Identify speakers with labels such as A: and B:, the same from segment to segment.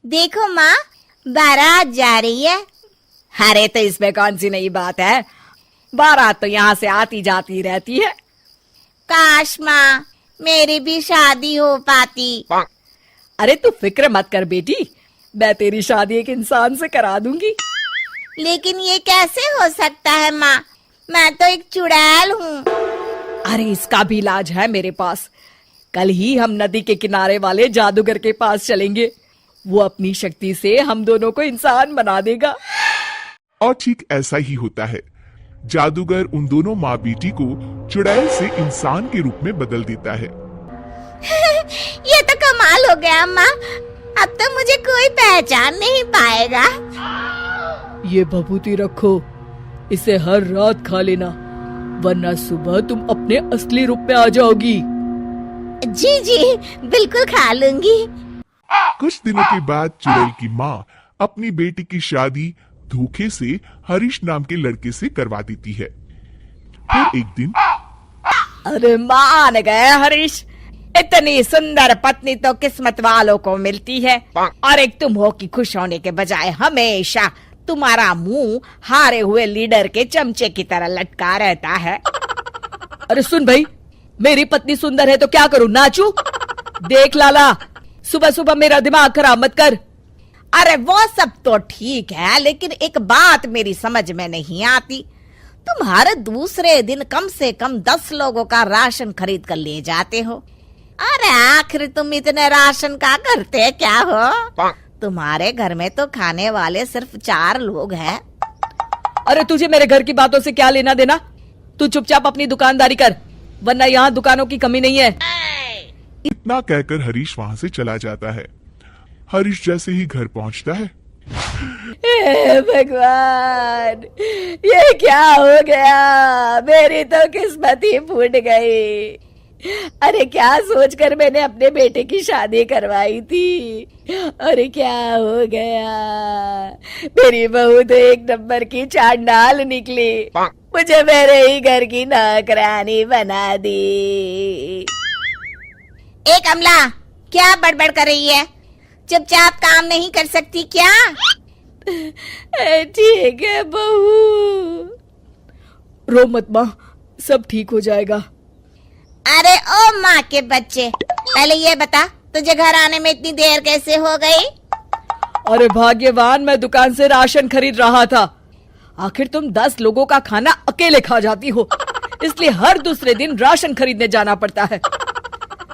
A: देखो माँ, बारात जा रही है।
B: अरे तो इसमें कौन सी नई बात है, बारात तो यहाँ से आती जाती रहती है।
A: काश माँ मेरी भी शादी हो पाती।
B: अरे तू फिक्र मत कर बेटी, मैं तेरी शादी एक इंसान से करा दूंगी।
A: लेकिन ये कैसे हो सकता है माँ, मैं तो एक चुड़ैल हूँ।
B: अरे इसका भी इलाज है मेरे पास। कल ही हम नदी के किनारे वाले जादूगर के पास चलेंगे, वो अपनी शक्ति से हम दोनों को इंसान बना देगा।
C: और ठीक ऐसा ही होता है। जादूगर उन दोनों माँ बेटी को चुड़ैल से इंसान के रूप में बदल देता है।
A: ये तो कमाल हो गया माँ, अब तो मुझे कोई पहचान नहीं पाएगा।
B: ये भभूति रखो, इसे हर रात खा लेना, वरना सुबह तुम अपने असली रूप में आ जाओगी।
A: जी जी बिल्कुल खा लूंगी।
C: कुछ दिनों के बाद चुड़ैल की माँ अपनी बेटी की शादी धोखे से हरीश नाम के लड़के से करवा देती है। फिर एक दिन
B: अरे मान गए हरीश, इतनी सुंदर पत्नी तो किस्मत वालों को मिलती है, और एक तुम हो कि खुश होने के बजाय हमेशा तुम्हारा मुंह हारे हुए लीडर के चमचे की तरह लटका रहता है। अरे सुन भाई, मेरी पत्नी सुंदर है तो क्या करूं, नाचूं? देख लाला, सुबह सुबह मेरा दिमाग खराब मत कर। अरे वो सब तो ठीक है, लेकिन एक बात मेरी समझ में नहीं आती, तुम हर दूसरे दिन कम से कम 10 लोगों का राशन खरीद कर ले जाते हो। अरे आखिर तुम इतने राशन का करते क्या हो? तुम्हारे घर में तो खाने वाले सिर्फ 4 लोग हैं। अरे तुझे मेरे घर की बातों से क्या लेना देना, तू चुपचाप अपनी दुकानदारी कर, वरना यहाँ दुकानों की कमी नहीं है।
C: इतना कहकर हरीश वहाँ से चला जाता है। हरीश जैसे ही घर पहुँचता है,
B: हे भगवान, ये क्या हो गया, मेरी तो किस्मत ही फूट गई। अरे क्या सोचकर मैंने अपने बेटे की शादी करवाई थी, अरे क्या हो गया, मेरी बहू तो एक नंबर की चांडाल निकली, मुझे मेरे ही घर की नौकरानी बना दी।
A: ए कमला, क्या बड़बड़ कर रही है? चुपचाप काम नहीं कर सकती क्या?
B: ठीक है बहू, रो मत माँ, सब ठीक हो जाएगा।
A: अरे ओ माँ के बच्चे, पहले ये बता तुझे घर आने में इतनी देर कैसे हो गई?
B: अरे भाग्यवान, मैं दुकान से राशन खरीद रहा था। आखिर तुम 10 लोगों का खाना अकेले खा जाती हो, इसलिए हर दूसरे दिन राशन खरीदने जाना पड़ता है।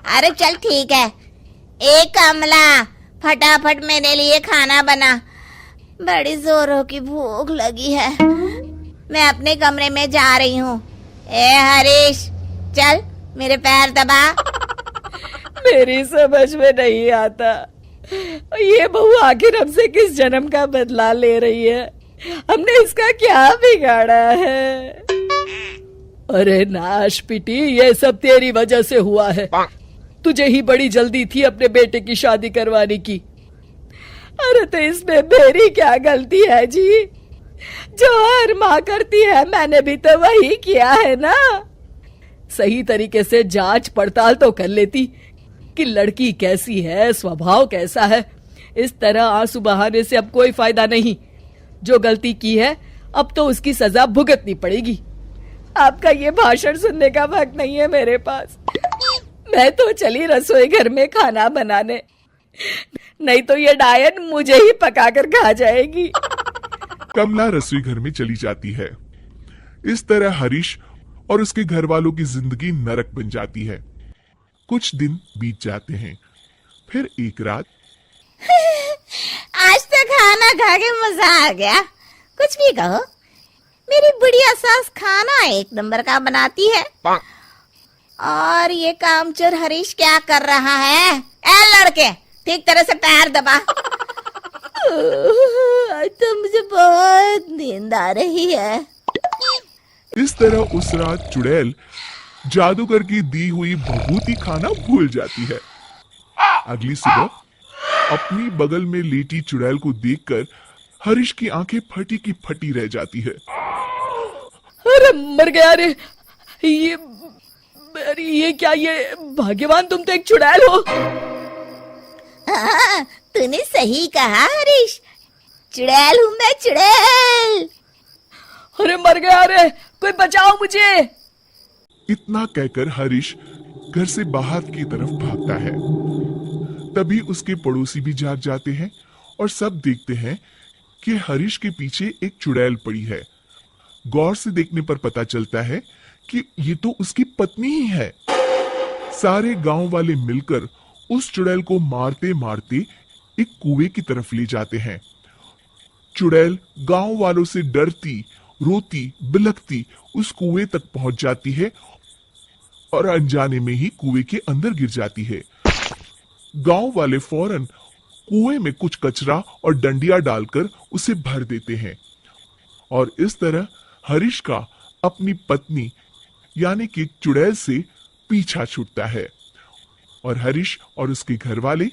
A: अरे चल ठीक है। ए कमला, फटाफट मेरे लिए खाना बना, बड़ी जोरों की भूख लगी है। मैं अपने कमरे में जा रही हूँ। ए हरीश, चल मेरे पैर दबा।
B: मेरी समझ में नहीं आता, ये बहू आखिर हमसे किस जन्म का बदला ले रही है, हमने इसका क्या बिगाड़ा है? अरे नाश पिटी, ये सब तेरी वजह से हुआ है। तुझे ही बड़ी जल्दी थी अपने बेटे की शादी करवाने की। अरे तो इसमें मेरी क्या गलती है जी? जो हर माँ करती है मैंने भी तो वही किया है ना। सही तरीके से जांच पड़ताल तो कर लेती कि लड़की कैसी है, स्वभाव कैसा है। इस तरह आंसू बहाने से अब कोई फायदा नहीं। जो गलती की है अब तो उसकी सजा भुगतनी पड़ेगी। आपका ये भाषण सुनने का वक्त नहीं है मेरे पास। मैं तो चली रसोई घर में खाना बनाने, नहीं तो ये डायन मुझे ही पकाकर खा जाएगी।
C: कमला रसोई घर में चली जाती है। इस तरह हरीश और उसके घर वालों की जिंदगी नरक बन जाती है। कुछ दिन बीत जाते हैं। फिर एक रात,
A: आज तो खाना खा के मजा आ गया। कुछ भी कहो, मेरी बुढ़िया सास खाना एक नंबर का बनाती है। और ये कामचोर हरीश क्या कर रहा है? ए लड़के, ठीक तरह से पैर दबा। आज तो मुझे बहुत नींद आ रही है।
C: इस तरह उस रात चुड़ैल जादूगर की दी हुई भभूति खाना भूल जाती है। अगली सुबह अपनी बगल में लेटी चुड़ैल को देखकर हरीश की आंखें फटी की फटी रह जाती है।
B: अरे मर गया रे, ये क्या, ये भाग्यवान तुम तो एक चुड़ैल हो।
A: तूने सही कहा हरीश, चुड़ैल हूँ मैं, चुड़ैल।
B: अरे मर गया, अरे कोई बचाओ मुझे।
C: इतना कहकर हरीश घर से बाहर की तरफ भागता है। तभी उसके पड़ोसी भी जाग जाते हैं और सब देखते हैं कि हरीश के पीछे एक चुड़ैल पड़ी है। गौर से देखने पर पता चलता है कि ये तो उसकी पत्नी ही है। सारे गांव वाले मिलकर उस चुड़ैल को मारते मारते एक कुएं की तरफ ले जाते हैं। चुड़ैल गांव वालों से डरती, रोती, बिलखती उस कुएं तक पहुंच जाती है और अनजाने में ही कुएं के अंदर गिर जाती है। गांव वाले फौरन कुएं में कुछ कचरा और डंडिया डालकर उसे भर देते हैं और इस तरह हरीश का अपनी पत्नी यानी कि चुड़ैल से पीछा छूटता है और हरीश और उसके घर वाले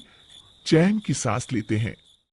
C: चैन की सांस लेते हैं।